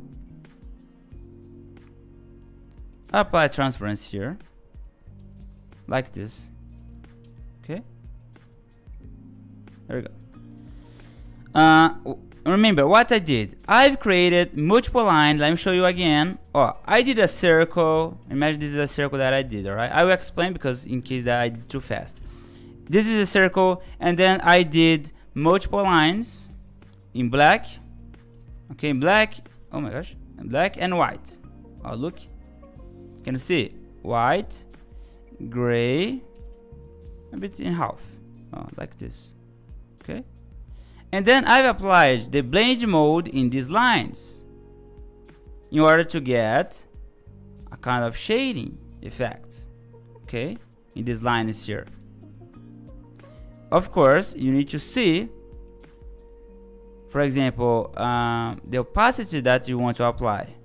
[SPEAKER 1] Apply transparency here, like this. Okay, there we go. Remember what I did. I've created multiple lines. Let me show you again. I did a circle. Imagine this is a circle that I did. All right, I will explain because in case that I did too fast. This is a circle, and then I did multiple lines in black. Okay, black. Oh my gosh, and black and white. Oh, look. Can you see? White, gray, a bit in half. Like this. Okay, and then I've applied the blend mode in these lines in order to get a kind of shading effect, okay, in these lines here. Of course, you need to see, for example, the opacity that you want to apply.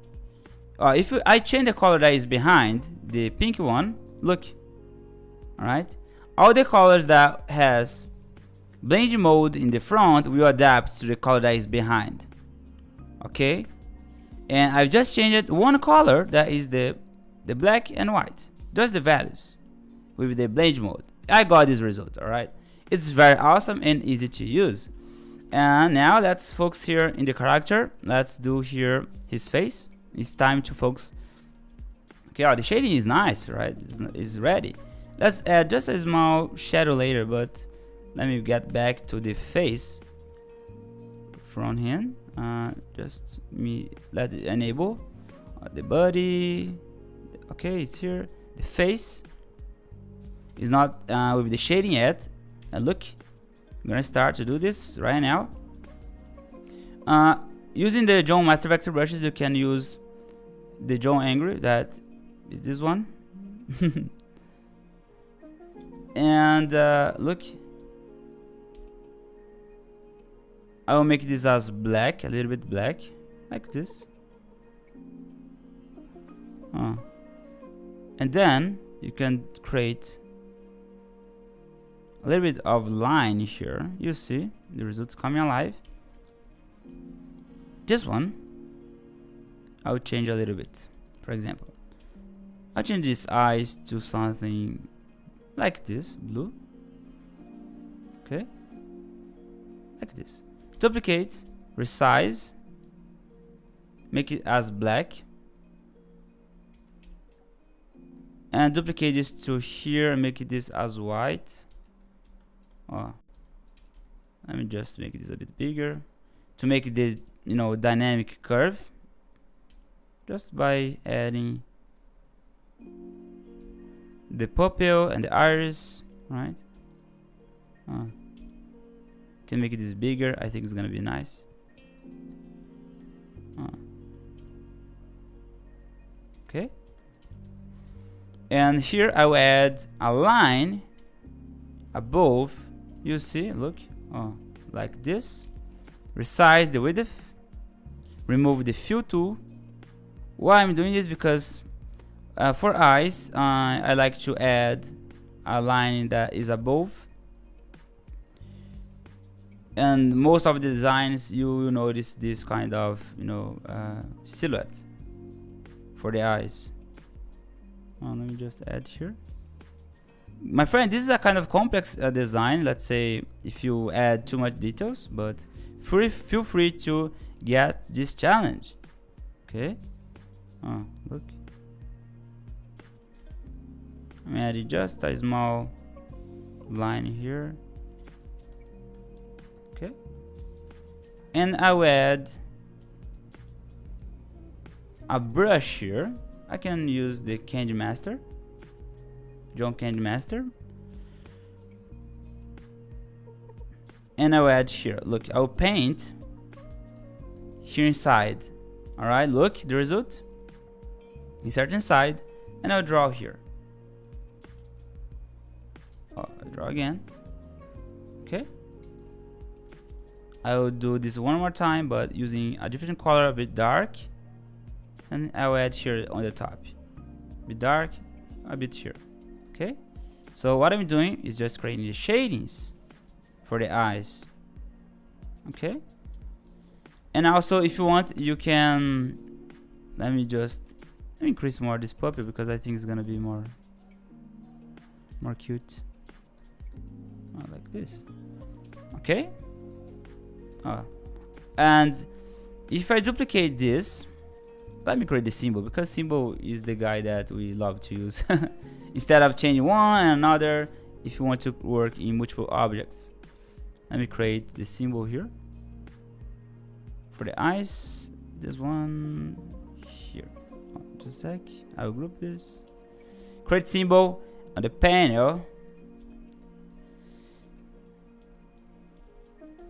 [SPEAKER 1] If I change the color that is behind, the pink one, look, alright, all the colors that has blend mode in the front will adapt to the color that is behind, okay. And I've just changed one color, that is the black and white, just the values with the blend mode. I got this result, alright. It's very awesome and easy to use. And now let's focus here in the character. Let's do here his face. It's time to focus. Okay, the shading is nice, right? It's ready. Let's add just a small shadow later, but let me get back to the face from him. Just let it enable the body. Okay, it's here. The face is not with the shading yet. And look, I'm gonna start to do this right now. Using the John Master Vector brushes, you can use the John Angry, that is this one. And look, I will make this as black, a little bit black, like this. And then you can create a little bit of line here. You see the results coming alive. This one I'll change a little bit. For example, I'll change these eyes to something like this, blue. Okay, like this. Duplicate, resize, make it as black, and duplicate this to here and make it this as white. Let me just make this a bit bigger to make the dynamic curve, just by adding the pupil and the iris, right? Can make this bigger. I think it's gonna be nice. Okay, and here I will add a line above. You see, look, like this. Resize the width, remove the fill tool. Why I'm doing this? Because for eyes, I like to add a line that is above, and most of the designs you will notice this kind of silhouette for the eyes. Let me just add here. My friend, this is a kind of complex design. Let's say if you add too much details, but feel free to get this challenge. Okay. Look, I'm adding just a small line here. Okay, and I will add a brush here. I can use the Candy Master, John Candy Master, and I'll add here. Look, I'll paint here inside. All right, look the result. Insert inside, and I'll draw here. I'll draw again. Okay, I will do this one more time, but using a different color, a bit dark, and I'll add here on the top, a bit dark, a bit here. Okay, so what I'm doing is just creating the shadings for the eyes. Okay, and also if you want, you can, let me increase more this puppy because I think it's gonna be more cute. Like this. Okay, and if I duplicate this, let me create the symbol, because symbol is the guy that we love to use. Instead of changing one and another, if you want to work in multiple objects. Let me create the symbol here for the eyes. This one here. Just a sec. I will group this. Create symbol on the panel.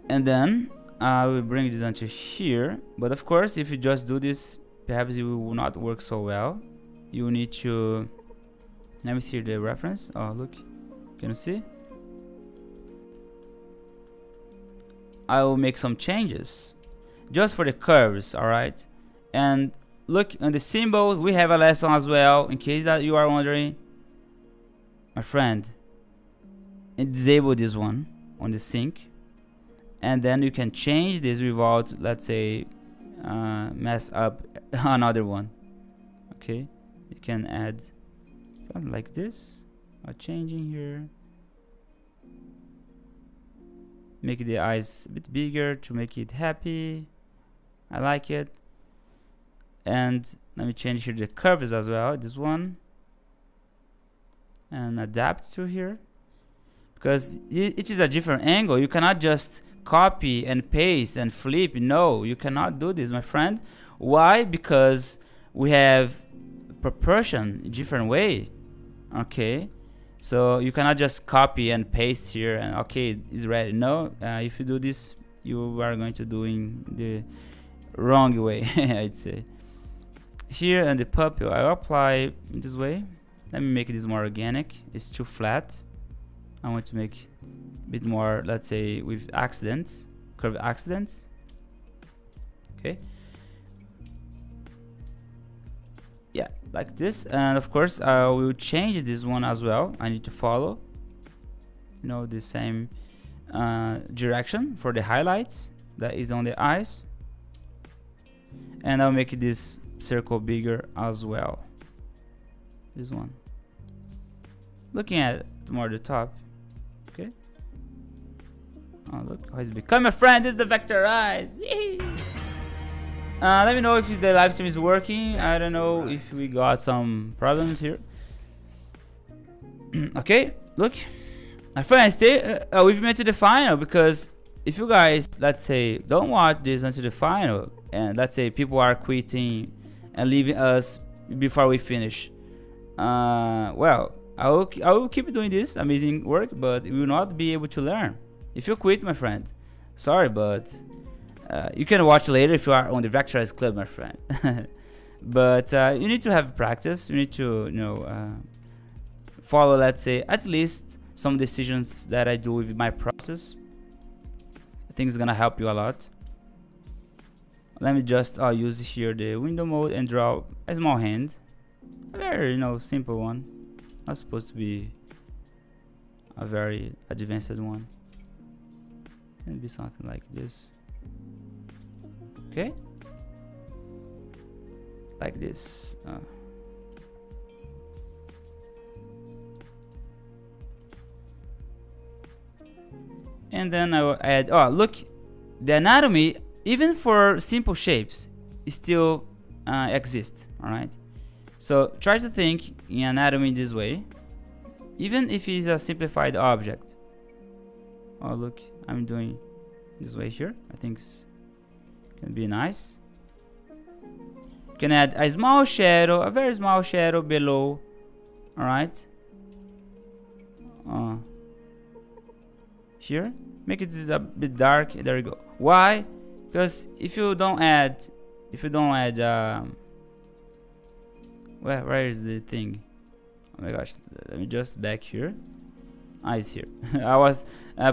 [SPEAKER 1] And then I will bring this onto here. But of course, if you just do this, perhaps it will not work so well. You need to, let me see the reference. Oh, look, can you see? I will make some changes just for the curves, all right? And look on the symbols, we have a lesson as well, in case that you are wondering. My friend, disable this one on the sync, and then you can change this without, let's say, mess up another one. Okay, you can add something like this, or changing here. Make the eyes a bit bigger to make it happy. I like it. And let me change here the curves as well, this one, and adapt to here, because it is a different angle. You cannot just copy and paste and flip. No, you cannot do this, my friend. Why? Because we have proportion different way. Okay, so you cannot just copy and paste here and okay, it's ready. No, if you do this, you are going to do in the wrong way. I'd say. Here and the pupil, I apply this way. Let me make this more organic. It's too flat. I want to make a bit more, let's say, with accidents, curved accidents. Okay. Yeah, like this. And of course, I will change this one as well. I need to follow, you know, the same direction for the highlights that is on the eyes. And I'll make this circle bigger as well. This one. Looking at more the top. Okay. Oh, look how it's become a friend. This is the Vectorize. Let me know if the live stream is working. I don't know if we got some problems here. Okay, look, my friend, stay with me to the final, because if you guys, let's say, don't watch this until the final, and let's say people are quitting and leaving us before we finish, well, I will keep doing this amazing work, but we will not be able to learn. If you quit, my friend, sorry, but you can watch later if you are on the Vectorize Club, my friend. But you need to have practice. You need to, you know, follow, let's say, at least some decisions that I do with my process. I think it's gonna help you a lot. Let me just use here the window mode and draw a small hand, a very, you know, simple one. Not supposed to be a very advanced one. Can be something like this. Okay, like this. And then I will add, oh look, the anatomy, even for simple shapes, still exists. All right, so try to think in anatomy this way, even if it's a simplified object. Oh look, I'm doing this way here. I think it's can be nice. You can add a small shadow, a very small shadow below. All right, here, make it a bit dark. There you go. Why? Because if you don't add, where is the thing? Oh my gosh, let me just back here. It's here. I was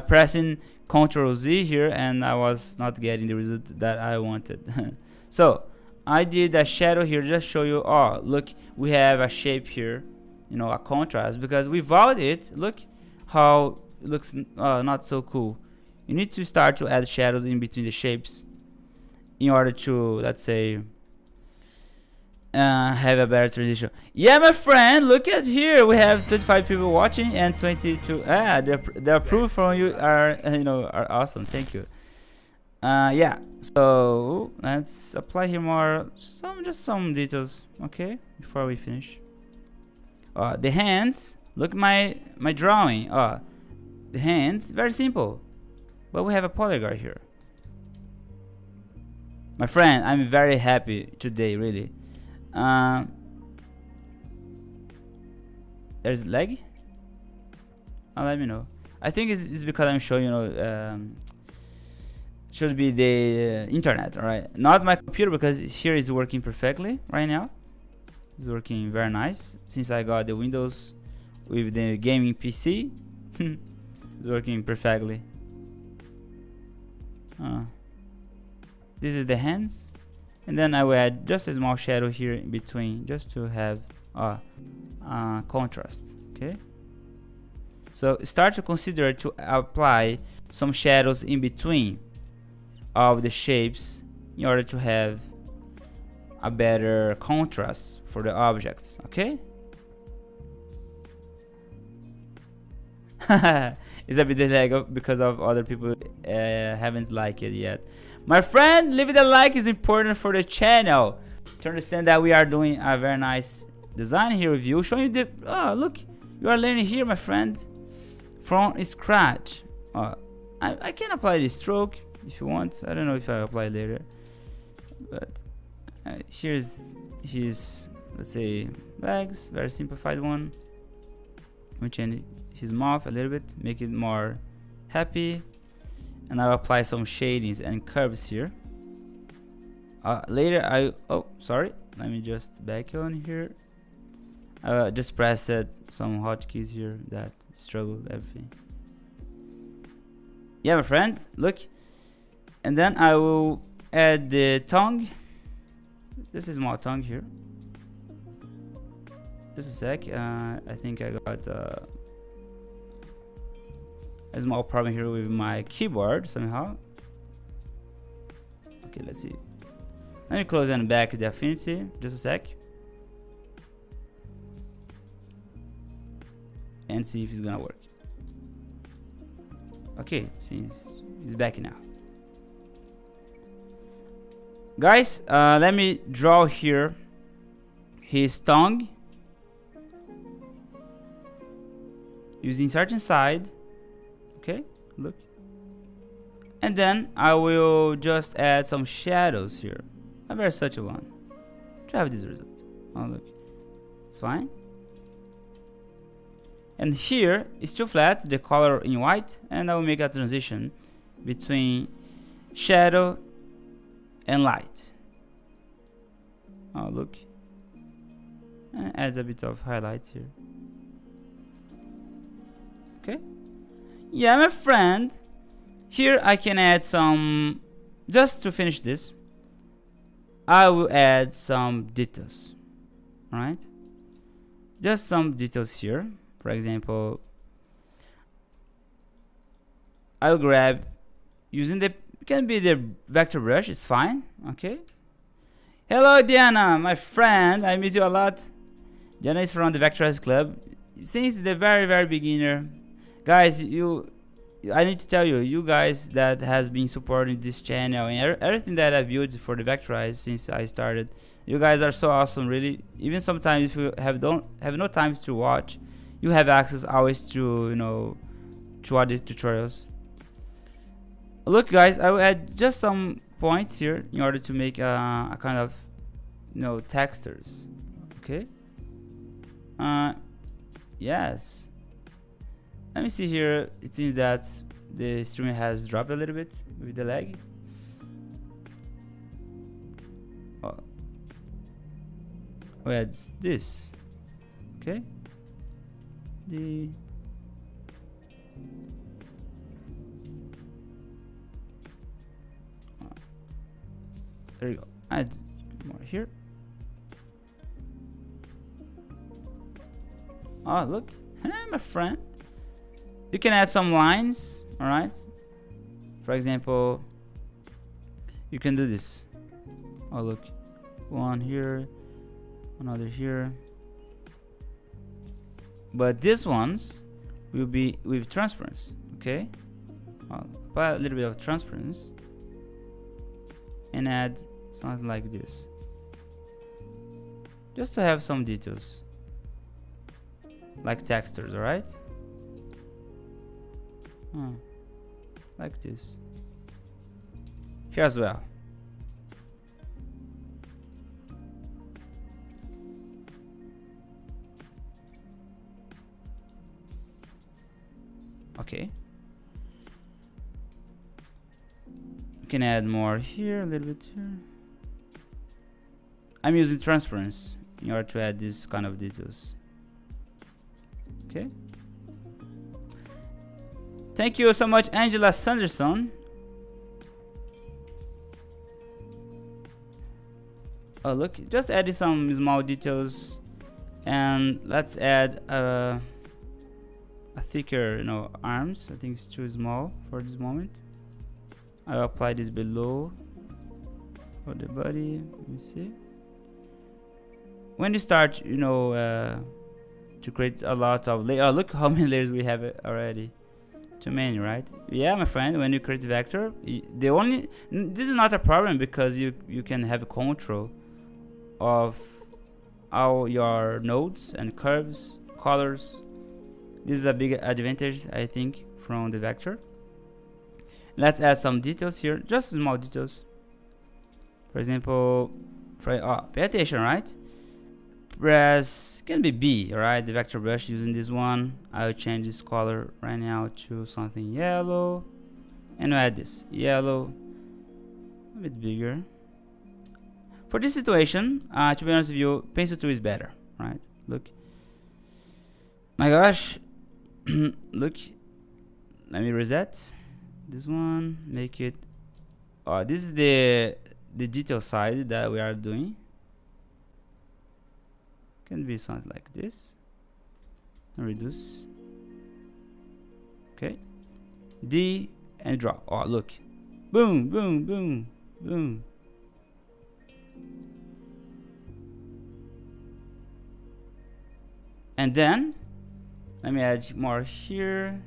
[SPEAKER 1] pressing Ctrl Z here and I was not getting the result that I wanted. So I did a shadow here, just show you. Oh look, we have a shape here, you know, a contrast, because without it, look how it looks not so cool. You need to start to add shadows in between the shapes in order to, let's say, have a better transition. Yeah, my friend, look at here. We have 25 people watching and 22. The approval from you are, you know, are awesome. Thank you. Yeah. So let's apply here more, just some details. Okay, before we finish. The hands. Look my drawing. The hands, very simple, but we have a polygon here. My friend, I'm very happy today, really. There's lag. Let me know. I think it's because I'm showing, you know, should be the internet, all right? Not my computer, because here is working perfectly right now. It's working very nice since I got the Windows with the gaming PC. It's working perfectly. This is the hands, and then I will add just a small shadow here in between, just to have contrast. Okay, so start to consider to apply some shadows in between of the shapes in order to have a better contrast for the objects. Okay. It's a bit delayed because of other people haven't liked it yet. My friend, leaving the like is important for the channel to understand that we are doing a very nice design here with you, showing you the look, you are learning here, my friend, from scratch. I can apply the stroke if you want. I don't know if I apply later, but here's his, let's say, legs, very simplified one. We change his mouth a little bit, make it more happy, and I'll apply some shadings and curves here. Later sorry, let me just back on here. Just pressed some hotkeys here that struggle everything. Yeah, my friend, look, and then I will add the tongue. This is my tongue here. Just a sec. I think I got a small problem here with my keyboard somehow. Okay, let's see. Let me close and back the Affinity. Just a sec. And see if it's gonna work. Okay, since it's back now. Guys, let me draw here his tongue using certain side. Okay, look, and then I will just add some shadows here, a very subtle one, to have this result. Oh look, it's fine. And here it's still flat, the color in white, and I will make a transition between shadow and light. Oh look, and adds a bit of highlight here. Okay. Yeah, my friend, here I can add some, just to finish this, I will add some details. Alright, just some details here. For example, I'll grab, using the, it can be the vector brush, it's fine. Okay. Hello Diana, my friend, I miss you a lot. Diana is from the Vectorize Club. Since the very beginner, guys, I need to tell you, you guys that has been supporting this channel and everything that I built for the Vectorize since I started, you guys are so awesome, really. Even sometimes if you have no time to watch, you have access always to, you know, to other tutorials. Look guys, I will add just some points here in order to make a kind of, you know, textures. Okay. Yes. Let me see here. It seems that the stream has dropped a little bit with the lag. It's this. Okay. There you go. Add more here. Oh look, my friend. You can add some lines, alright? For example, you can do this. Oh look, one here, another here. But these ones will be with transparency, okay? I'll apply a little bit of transparency and add something like this, just to have some details, like textures, alright? Like this. Here as well. Okay. can add more here, a little bit here. I'm using transparency in order to add this kind of details. Okay. Thank you so much, Angela Sanderson. Oh, look, just adding some small details, and let's add a thicker, you know, arms. I think it's too small for this moment. I'll apply this below for the body. Let me see. When you start, you know, to create a lot of layers. Oh, look how many layers we have already. Too many, right? Yeah, my friend. When you create vector, this is not a problem because you can have control of all your nodes and curves, colors. This is a big advantage, I think, from the vector. Let's add some details here, just small details. For example, pay attention, right? Press can be B, right? The vector brush using this one. I'll change this color right now to something yellow, and add this yellow, a bit bigger. For this situation, to be honest with you, pencil tool is better, right? Look, my gosh, look. Let me reset this one. Make it. This is the detail side that we are doing. Can be something like this. And reduce. Okay. D and draw. Oh, look. Boom, boom, boom, boom. And then let me add more here.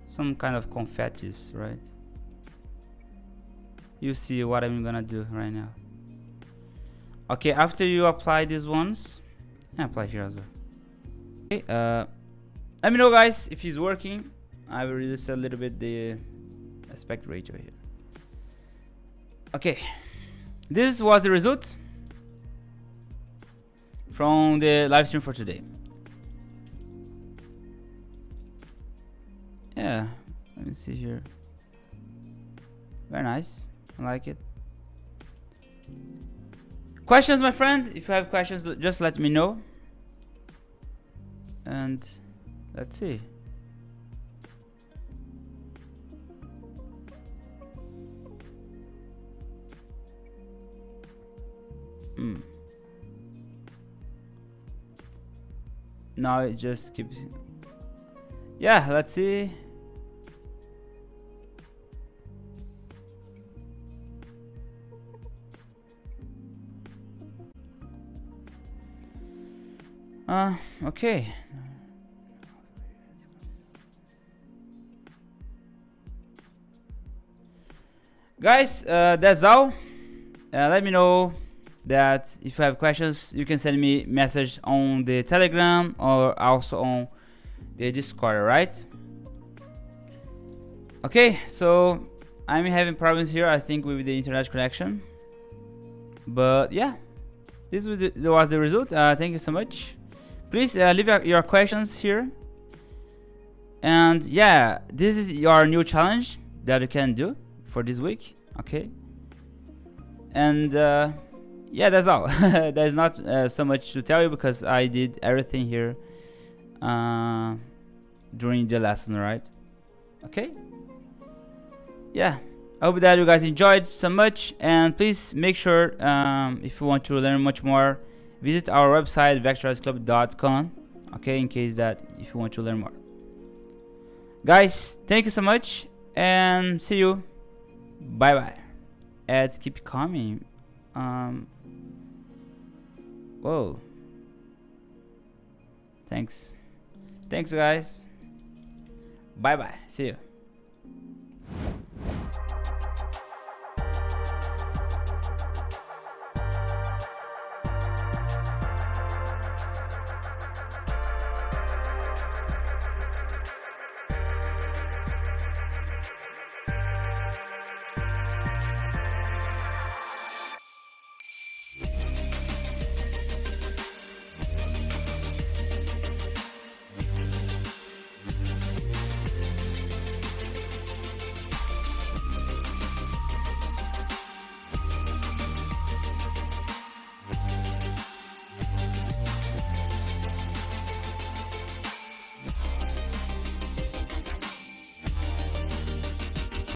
[SPEAKER 1] Some kind of confettis, right? You see what I'm gonna do right now. Okay, after you apply these ones, apply here as well. Okay, let me know, guys, if it's working. I will reduce a little bit the aspect ratio here. Okay, this was the result from the live stream for today. Yeah, let me see here. Very nice. I like it. Questions, my friend? If you have questions, just let me know. And let's see. Now it just keeps. Yeah, let's see. Okay. Guys, that's all. Let me know that if you have questions, you can send me message on the Telegram or also on the Discord, right? Okay, so I'm having problems here, I think, with the internet connection. But yeah, this was the result. Thank you so much. Please leave your questions here. And yeah, this is your new challenge that you can do for this week. Okay. And yeah, that's all. There's not so much to tell you because I did everything here during the lesson, right? Okay. Yeah, I hope that you guys enjoyed so much, and please make sure if you want to learn much more, visit our website vectorizeclub.com. Okay, in case that if you want to learn more. Guys, thank you so much and see you. Bye bye. Ads keep coming. Whoa. Thanks guys. Bye bye. See you.